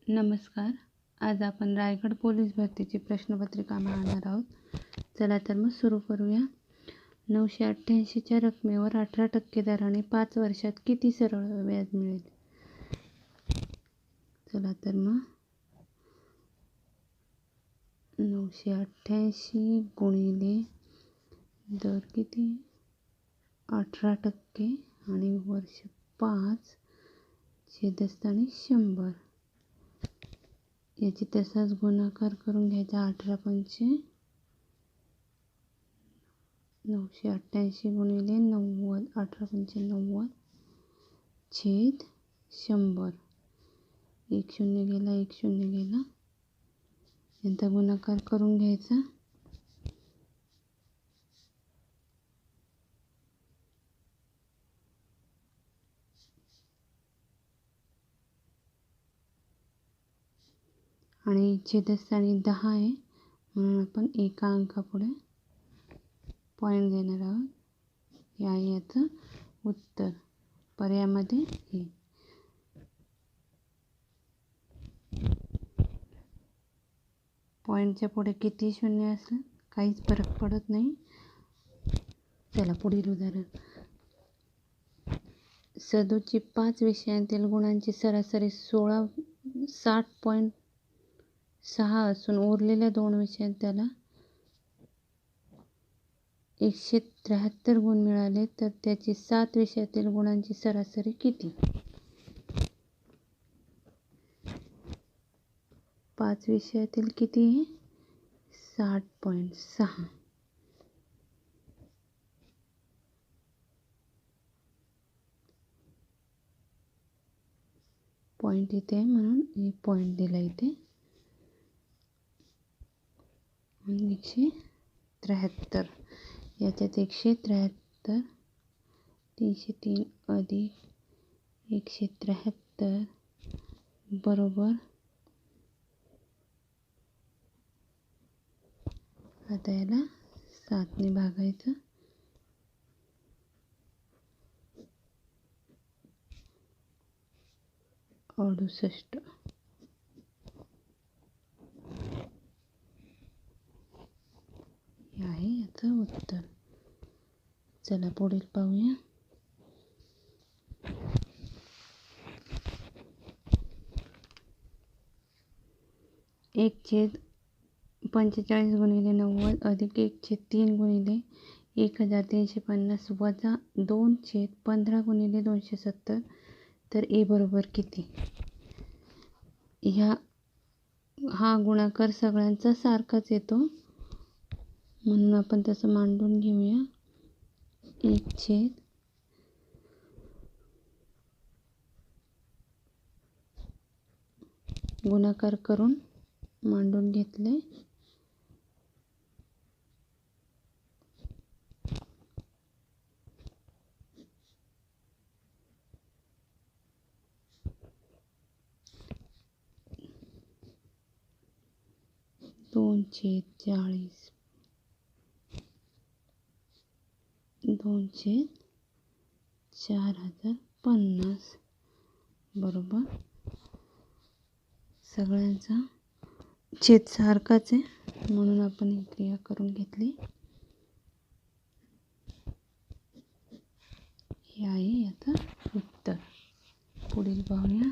नमस्कार. आज आपण रायगड पोलीस भरतीची प्रश्नपत्रिका पाहणार आहोत. चला तर मग सुरू करूया. 988च्या रकमेवर 18% दराने 5 वर्षात किती सरळ व्याज मिळेल? चला तर मग 988 गुणिले दर किती? 18% आणि वर्ष 5 छेदस्थानी 100. याची तसाच गुणाकार करून घ्यायचा. 18 पंचे 988 गुणिले 90. 18 पंचे 90 छेद 100. 1 शून्य गेला, 1 शून्य गेला. यांचा गुणाकार करून घ्यायचा. आणि छेदस्थानी 10 आहे म्हणून आपण एका अंकापुढे पॉईंट देणार आहोत. हे आहे याचं उत्तर. पर्यायामध्ये हे. पॉईंटच्या पुढे किती शून्य असलं काहीच फरक पडत नाही. चला पुढील उदाहरण. सदोची 5 विषयांतील गुणांची सरासरी 60.6 असून उरलेल्या 2 विषयात त्याला 173 गुण मिळाले तर त्याची 7 विषयातील गुणांची सरासरी किती? 5 विषयातील किती आहे? 60.6. पॉईंट इथे आहे म्हणून हे पॉईंट दिला इथे. 173. याच्यात 173 303 अधिक 173 बरोबर. आता याला 7ने भागायचं. अडुसष्ट. हे आहे याचं उत्तर. चला पुढील पाहूया. एक छेद 45 गुणिले 90 अधिक 1/3 गुणिले 1350 वजा 2/15 गुणिले 270 तर ए बरोबर किती? हा गुणाकार सगळ्यांचा सारखाच येतो म्हणून आपण तसं मांडून घेऊया. 1 छेद गुणाकार करून मांडून घेतले. दोन छेद 40 2 छेद 4050 बरोबर. सगळ्यांचा छेद सारखाच आहे म्हणून आपण ही क्रिया करून घेतली. हे आहे याचं उत्तर. पुढील पाहूया.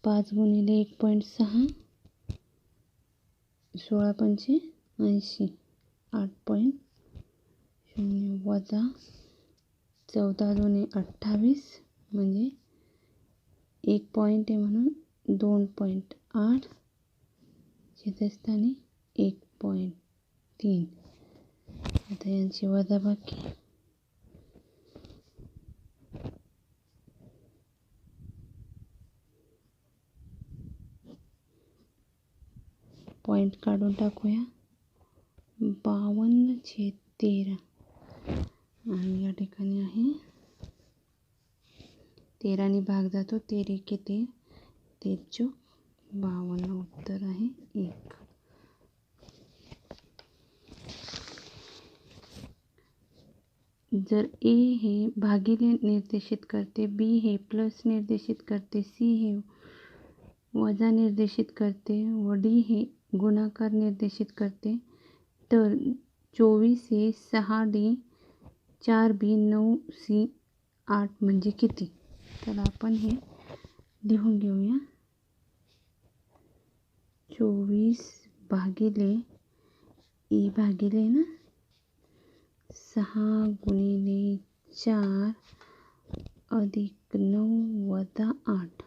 पाच गुणिले 1.6 16 पंचे 80 8.0 वजा 14 दुणे 28 म्हणजे 1 पॉईंट आहे म्हणून 2.8 छेदस्थानी 1.3. आता यांची वजाबाकी. पॉईंट काढून टाकूया. 52/13 आणि या ठिकाणी आहे 13ने भाग जातो. 13 के 13 13 52. उत्तर आहे 1. जर ए हे भागिले निर्देशित करते, बी हे प्लस निर्देशित करते, सी हे वजा निर्देशित करते व डी हे गुणाकार निर्देशित करते, तर 24 हे 6D 4B 9C 8 म्हणजे किती? तर आपण हे लिहून घेऊया. 24 भागिले ई भागिले ना 6 गुणिले 4 अधिक 9 वजा 8.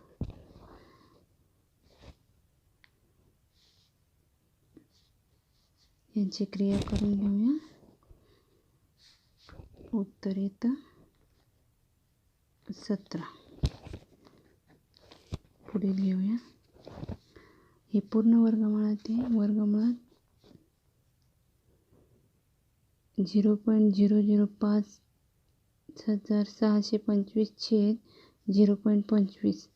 यांची क्रिया करून घेऊया. उत्तर येतं 17. पुढे घेऊया. हे पूर्ण वर्गमुळात आहे. वर्गमुळात 0.005625 छेद 0.25.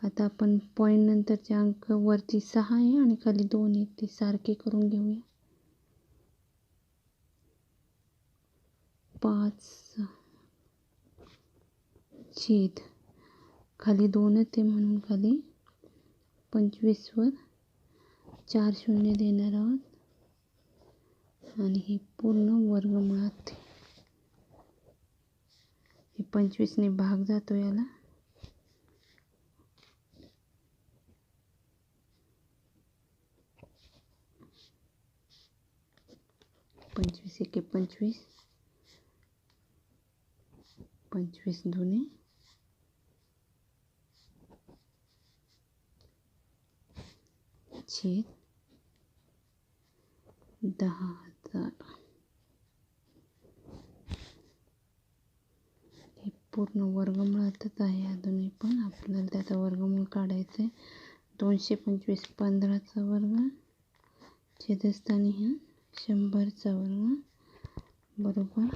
आता आपण पॉईंट नंतरचे अंक वरती 6 आहे आणि खाली 2 आहेत, ते सारखे करून घेऊया. 5 छेद खाली 2 आहे म्हणून खाली 25 वर 4 शून्य देणार आहोत आणि हे पूर्ण वर्गमुळात. हे 25 ने भाग जातो याला. पंचवीस एके 25, 25 दुने 10,000. हे पूर्ण वर्गमुळातच आहे. अजूनही पण आपल्याला त्याचा वर्गमूळ काढायचं आहे. 225 15चा वर्ग छेदस्थानी हा 100चा वर्ग बरोबर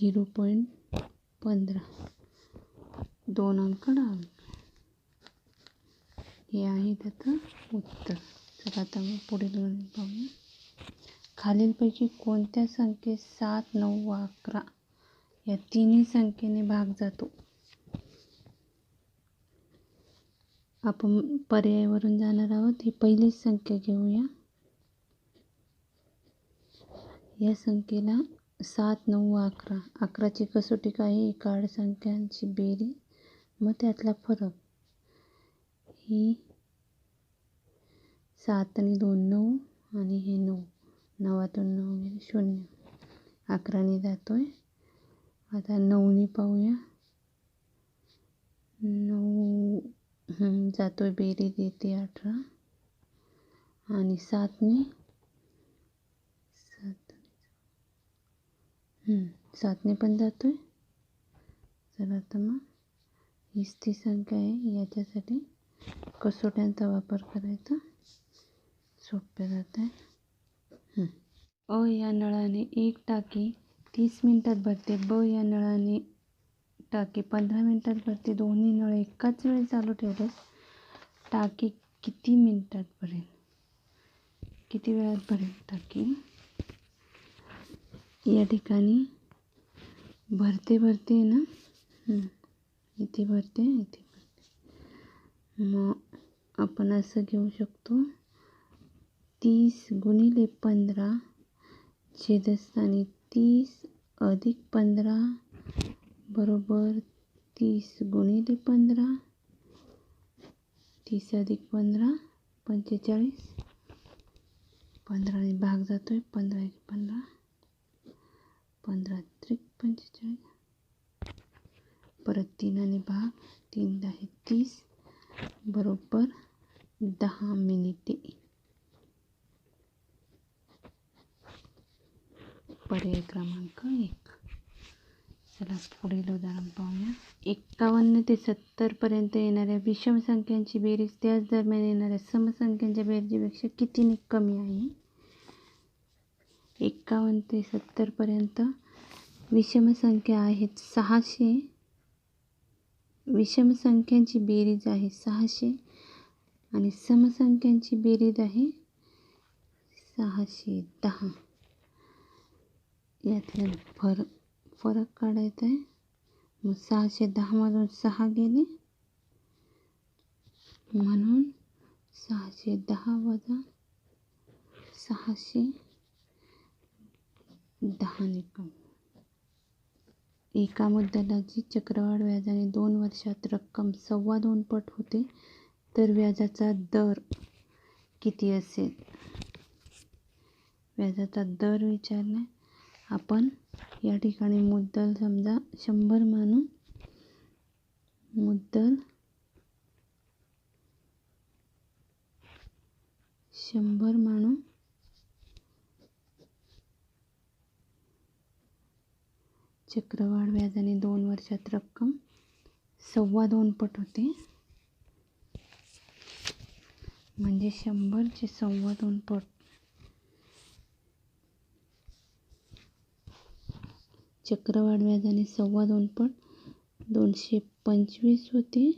0.15. 2 अंक डावे. हे आहे त्याचं उत्तर. तर आता मग पुढील गणित पाहूया. खालीलपैकी कोणत्या संख्येस 7, 9 व 11 या तिन्ही संख्येने भाग जातो? आपण पर्यायावरून जाणार आहोत. ही पहिलीच संख्या घेऊया. या संख्येला 7, 9 व 11. 11ची कसोटी काय आहे? एकाड संख्यांची बेरीज मग त्यातला फरक. ही 7 आणि 2 9 आणि हे 9. 9तून 9 गेले 0. 11ने जातोय. आता 9ने पाहूया. 9 जातोय बेरीज येते 18 आणि 7ने 7ने पण जातोय. चला आता मग हीच ती संख्या आहे. याच्यासाठी कसोट्यांचा वापर करायचा. सोपे जात आहे. अ या नळाने एक टाकी 30 मिनिटात भरते. ब या नळाने टाकी 15 मिनिटात भरते. दोन्ही नळ एकाच वेळी चालू ठेवल्यास टाकी किती मिनिटात भरेल? किती वेळात भरेल टाकी? या ठिकाणी भरते ना, इथे भरते, इथे भरते. मग आपण असं घेऊ शकतो 30 गुणिले 15 छेदस्थानी 30 अधिक 15 बरोबर 30 गुणिले 15. 30 अधिक 15 45. 15ने भाग जातोय. 15 एक 15, 15 त्रिक 45. परत 3ने भाग. 3 10 30 बरोबर 10 मिनिटे. पर्याय क्रमांक 1. चला पुढील उदाहरण पाहूया. 51 ते 70 पर्यंत येणाऱ्या विषम संख्यांची बेरीज त्याच दरम्यान येणाऱ्या समसंख्यांच्या बेरजेपेक्षा कितीने कमी आहे? 51 ते 70 पर्यंत विषम संख्या आहेत 600. विषम संख्यांची बेरीज आहे 600 आणि समसंख्यांची बेरीज आहे 610. यातला फरक फरक काढायचा आहे. मग 610मधून 6 गेले म्हणून 610 वजा 610 निघाल. एका मुद्दलाची चक्रवाढ व्याजाने 2 वर्षात रक्कम 2.25 पट होते तर व्याजाचा दर किती असेल? व्याजाचा दर विचारला. आपण या ठिकाणी मुद्दल समजा 100 मानू. मुद्दल 100 मानू. चक्रवाढ व्याजाने 2 वर्षात रक्कम 2.25 पट होते. म्हणजे 100चे 2.25 पट. चक्रवाढ व्याजाने 2.25 पट 225 होते.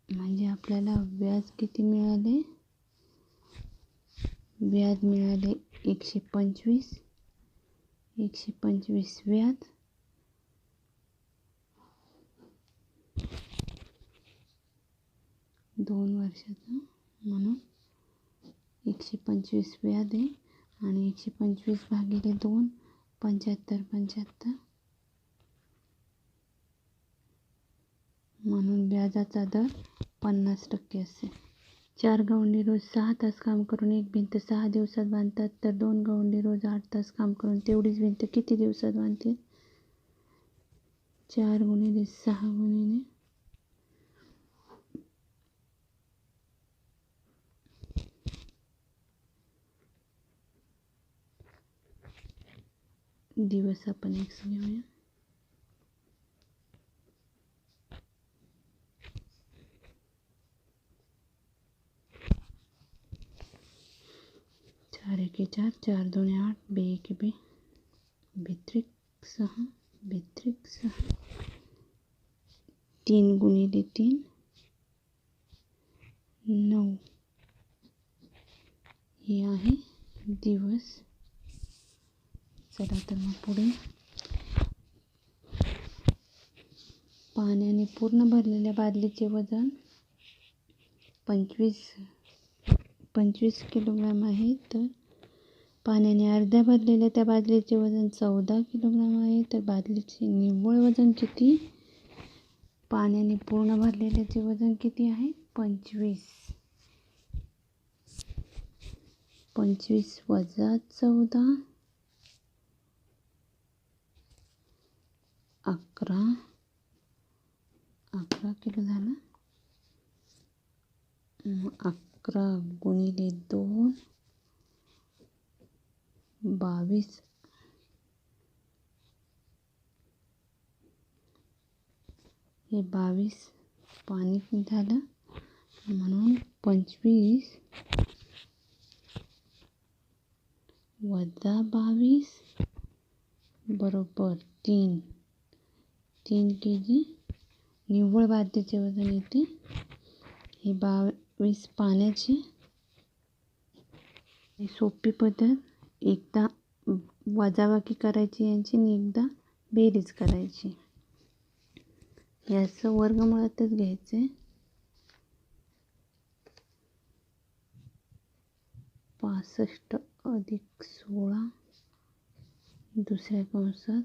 म्हणजे आपल्याला व्याज किती मिळाले? व्याज मिळाले 125. 125 व्याज. दोन वर्षाचं म्हणून 125 व्याज आहे. आणि 125 भागिले 2 75. म्हणून व्याजाचा दर 50% असेल. 4 गवंडी रोज 6 तास काम करून एक भिंत 6 दिवसात बांधतात तर 2 गवंडी रोज 8 तास काम करून तेवढीच भिंत किती दिवसात बांधतील? 4 गुणिले 6 गुणिले दिवस आपण x घेऊया. 4 एके 4, 4 दोन्ही 8, बे एके बे, बेत्रिक 6, 3 गुणिले 3 9. हे आहे दिवस. चला तर मग पुढे. पाण्याने पूर्ण भरलेल्या बादलीचे वजन 25 किलोग्राम आहे तर पाण्याने अर्ध्या भरलेल्या त्या बादलीचे वजन 14 किलोग्राम आहे तर बादलीचे निव्वळ वजन किती? पाण्याने पूर्ण भरलेल्याचे वजन किती आहे? 25. 25 वजा 14 11 किलो झालं. 11 गुणिले 2 22. हे 22 पाणी झालं म्हणून 25 वजा 22 बरोबर 3 kg निव्वळ बादलीचे वजन येते. हे 22 पाण्याचे. सोपी पद्धत. एकदा वजाबाकी करायची यांची आणि एकदा बेरीज करायची. याचं वर्गमुळातच घ्यायचं आहे. 65 अधिक 16 दुसऱ्या कंसात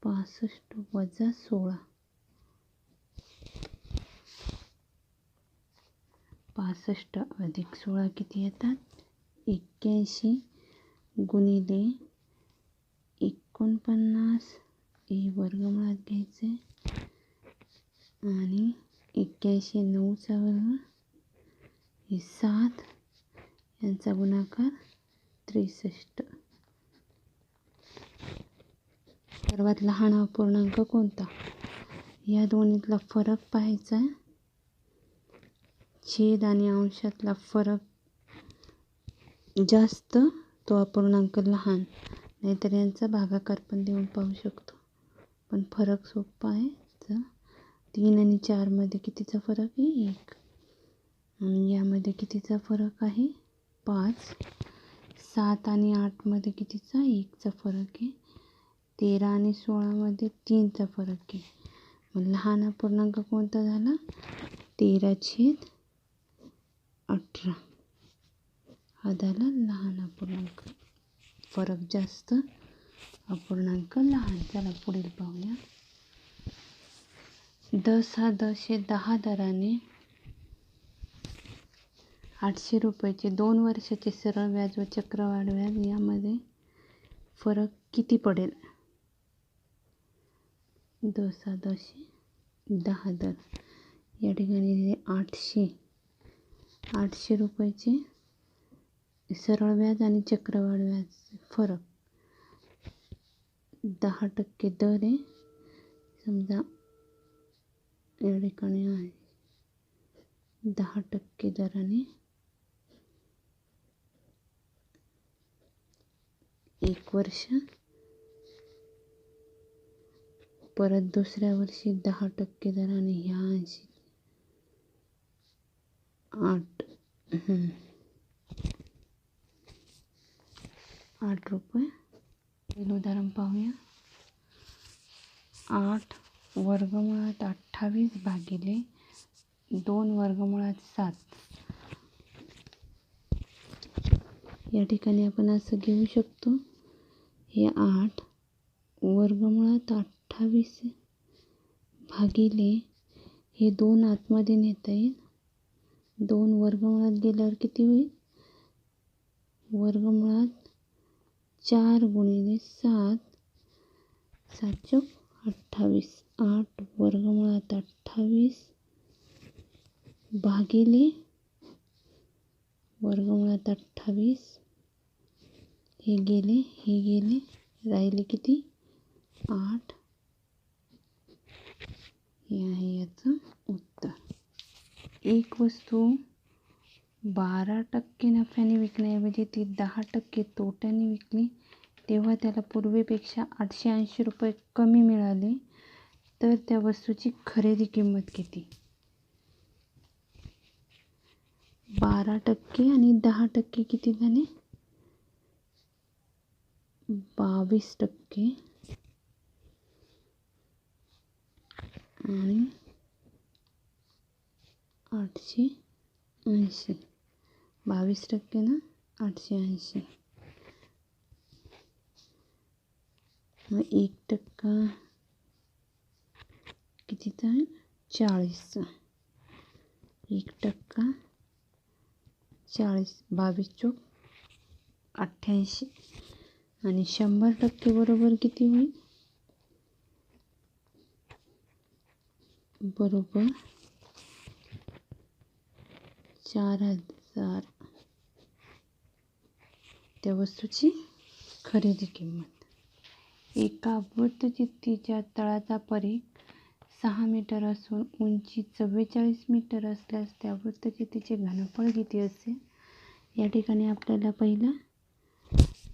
65 वजा 16. 65 अधिक 16 किती येतात? 81 गुणिले 49 हे वर्गमुळात घ्यायचे आणि 81 9चा वर्ग हे 7 यांचा गुणाकार 63. सर्वात लहान अपूर्णांक कोणता? या दोन्हीतला फरक पाहायचा आहे. छेद आणि अंशातला फरक जास्त तो अपूर्णांक लहान. नाहीतर यांचा भागाकार पण देऊन पाहू शकतो. पण फरक सोपा आहे. तर 3 आणि 4 मध्ये कितीचा फरक आहे? 1. आणि यामध्ये कितीचा फरक आहे? 5. 7 आणि 8मध्ये कितीचा 1चा फरक आहे. 13 आणि 16मध्ये 3चा फरक आहे. मग लहान अपूर्णांक कोणता झाला? 13/18 हा झाला लहान अपूर्णांक. फरक जास्त, अपूर्णांक लहान. चला पुढील पाहूया. 10 हा 10 दराने 800 रुपयाचे 2 वर्षाचे सरळ व्याज व चक्रवाढ व्याज यामध्ये फरक किती पडेल? 10 हा 10 दर या ठिकाणी दिले 800 रुपयाचे सरळ व्याज आणि चक्रवाढ व्याज फरक 10% दर आहे. समजा या ठिकाणी आहे 10% दराने 1 वर्ष, परत दुसऱ्या वर्षी 10% दराने ह्या 8 रुपये. पहिलं उदाहरण पाहूया. 8 वर्गमुळात 28 भागिले 2 वर्गमुळात 7 या ठिकाणी आपण असं घेऊ शकतो. हे 8 वर्गमुळात 28 भागिले हे 2 आतमध्ये नेता येईल. 2 वर्गमुळात गेल्यावर किती होईल? वर्गमुळात 4 गुणिले 7 7 चौक 28. 8 वर्गमुळात 28 भागिले वर्गमुळात 28 हे गेले राहिले किती? 8. हे आहे याचं उत्तर. एक वस्तू 12% नफ्याने विकण्याऐवजी ती 10% तोट्याने विकली तेव्हा त्याला पूर्वीपेक्षा 880 रुपये कमी मिळाले, तर त्या वस्तूची खरेदी किंमत किती? 12% आणि 10% किती झाले? 22% आणि 880. 22% ना 880. मग 1% कितीचा आहे? 40चा. 1% 40. 22 चौक 88. आणि 100% बरोबर किती होईल? बरोबर 4000 त्या वस्तूची खरेदी किंमत. एका वृत्तचित्तीच्या तळाचा परिघ 6 मीटर असून उंची 44 मीटर असल्यास त्या वृत्तचित्तीचे घनफळ किती असेल? या ठिकाणी आपल्याला पहिला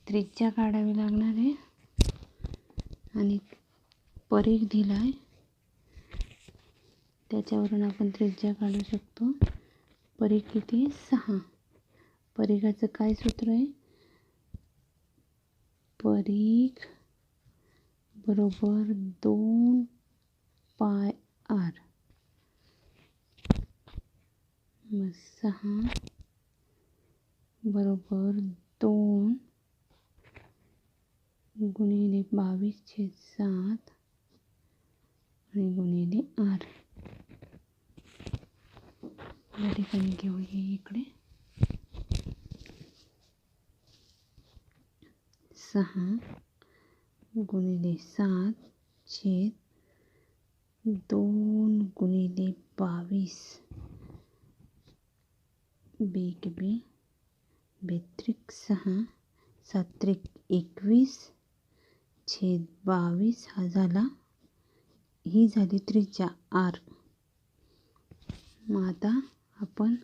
त्रिज्या काढावी लागणार आहे आणि परिघ दिला आहे, त्याच्यावरून आपण त्रिज्या काढू शकतो. परिघ किती? 6. परिघाचं काय सूत्र आहे? परिघ बरोबर 2πr. मग 6 बरोबर 2 गुणिले 22/7 आणि गुणिले r. या ठिकाणी घेऊया इकडे 6 गुणिले 7/2 गुणिले 22 बेक 6 7 21/22 हा झाला, ही झाली त्रिज्या r. मग आता आपण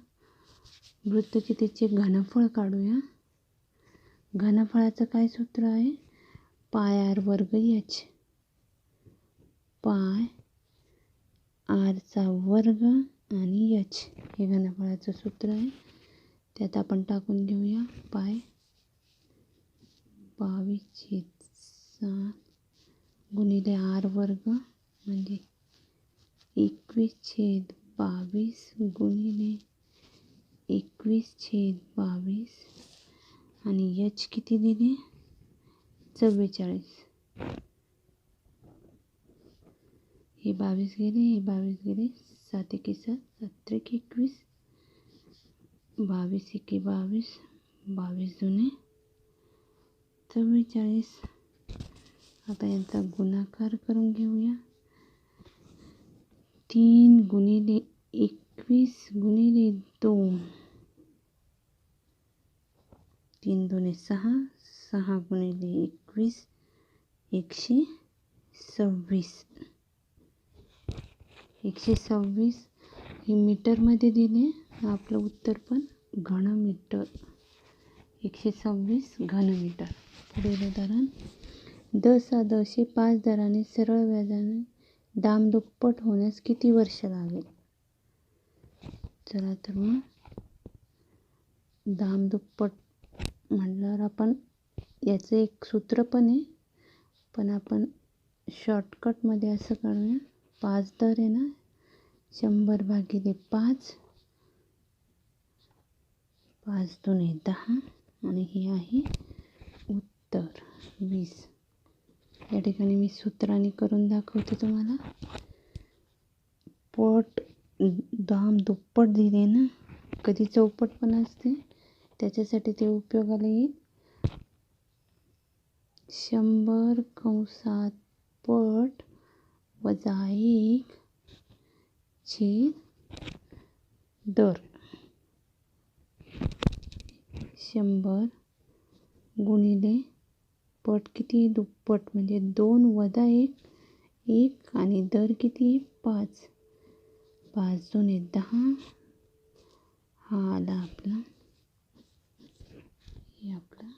वृत्तचित्तीचे घनफळ काढूया. घनफळाचं काय सूत्र आहे? πr वर्ग h. पाय rचा वर्ग आणि h हे घनफळाचं सूत्र आहे. त्यात आपण टाकून घेऊया. पाय 22/7 गुणिले r वर्ग म्हणजे 21/22 गुणिले 21/22 आणि h किती दिले 44. हे 22 गेले, हे 22 गेले, 7 एके 7, 7 त्रिक 21, 22 एके 22, 22 दुने 44. आता यांचा गुणाकार करून घेऊया. 3 गुणिले 21 गुणिले 2, 3 दुने 6, 6 गुणिले 21, 126. 126 हे मीटरमध्ये दिले. आपलं उत्तर पण घनमीटर. 126 घनमीटर. पुढील उदाहरण. 10 हे 5 दराने सरळ व्याजाने दामदुप्पट होण्यास किती वर्ष लागेल? चला तर मग दामदुप्पट म्हटल्यावर आपण याचं एक सूत्र पण आहे, पण आपण शॉर्टकटमध्ये असं काढूया. 5 दर आहे ना, 100 भागिले 5, 5 दुने 10 आणि हे आहे उत्तर 20. या ठिकाणी मी सूत्राने करून दाखवते तुम्हाला. पट दाम दुप्पट दिले ना, कधी चौपट पण असते, त्याच्यासाठी ते उपयोगाला येईल. 100 कंसात पट वजा 1 छेद दर. 100 गुणिले पट किती दुप्पट म्हणजे 2 वजा 1, 1 आणि दर किती 5, 5 दुने 10. हा आला आपला, हे आपलं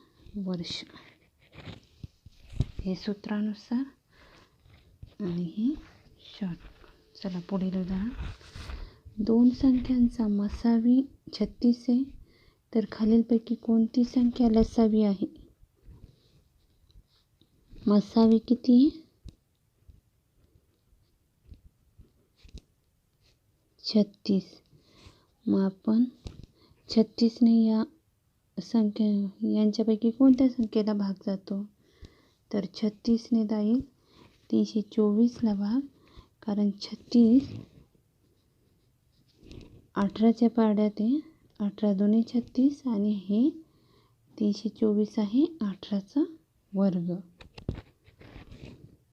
वर्ष. हे सूत्रानुसार आणि हे शॉर्ट. चला पुढील उदाहरण. 2 संख्यांचा मसावी 36 आहे, तर खालीलपैकी कोणती संख्या लसावी आहे? मसावी किती आहे? 36. मग आपण 36ने या संख्या यांच्यापैकी कोणत्या संख्येला भाग जातो? तर 36ने जाईल 324ला भाग, कारण 36 18च्या पाड्यात आहे. 18 दुने 36 आणि हे 324 आहे 18चा वर्ग.